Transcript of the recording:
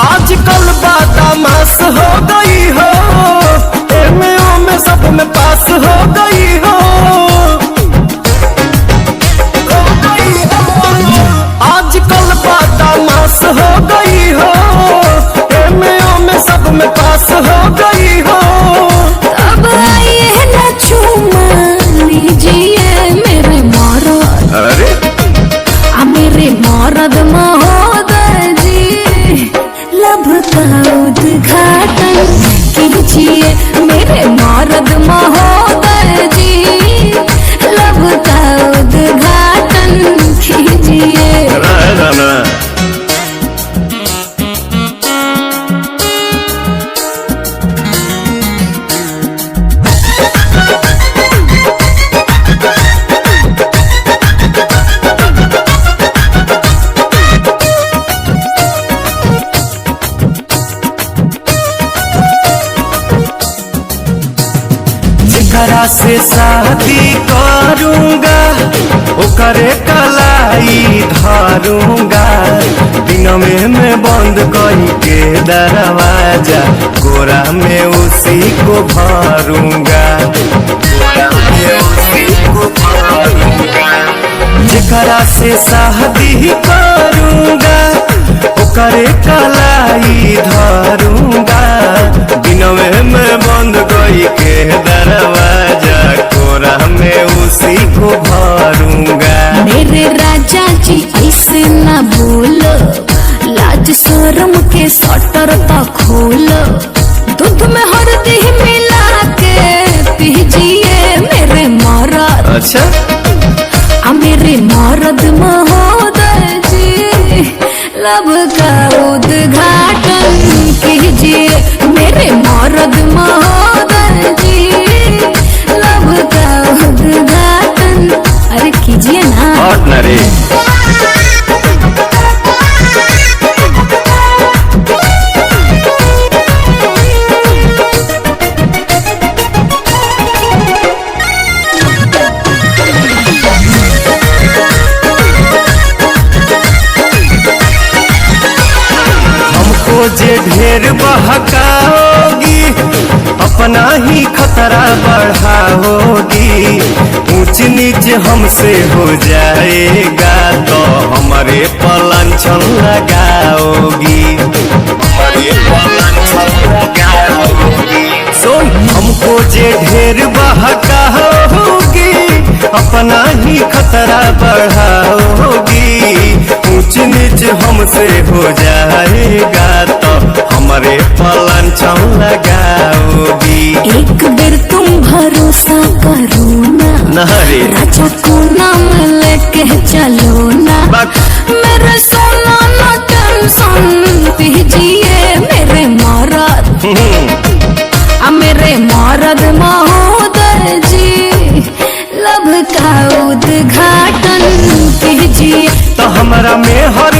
आजकल बदमाश हो गई हो, में सब में पास हो गई हो। आजकल बदमाश हो गई हो, में सब में पास हो गई हो। अब आइए ना चूमा लीजिए मेरे मरद, अरे मेरे मरद महोदय जी, लब का उद्घाटन कीजिए मेरे मरद महोदय जी, लब का उद्घाटन कीजिए। जेकरा से शादी करूंगा ओकरे कलाई धरूंगा, दिन में बंद करके दरवाजा, कोरा में उसी को भरूंगा, कोरा में उसी को भरूंगा। जेकरा से शादी करूंगा ओकरे कलाई धरूंगा, दिन में बंद करके दरवाजा, कोरा में उसी को भरूंगा। मेरे राजा जी ऐसे न बोलो, लाज शर्म के शटर तो खोलो, दूध में हल्दी मिला के पीजिए मेरे मरद। अच्छा मेरे मरद महोदय जी, लब का उद्घाटन कीजिए मेरे मरद महोदय जी, लब का उद्घाटन अरे कीजिए ना। रे जे ढेर बहकाओगी अपना ही खतरा बढ़ाओगी, ऊंच नीच हमसे हो जाएगा तो हमारे पलांछन लगाओगी, हमारे पलांछन लगाओगी। सुन हमको जे ढेर बहकाओगी अपना ही खतरा बढ़ाओगी, ऊंच नीच हमसे हो जाएगा तो हमारे पलांछन लगाओगी। एक बेर तुम भरोसा करो ना, राजा को नाम लेके चलो ना, मेरे सोना ना टेंशन पीजिए मेरे मरद, मेरे मरद महोदय जी, लब का उद्घाटन कीजिए। तो हमारा में हर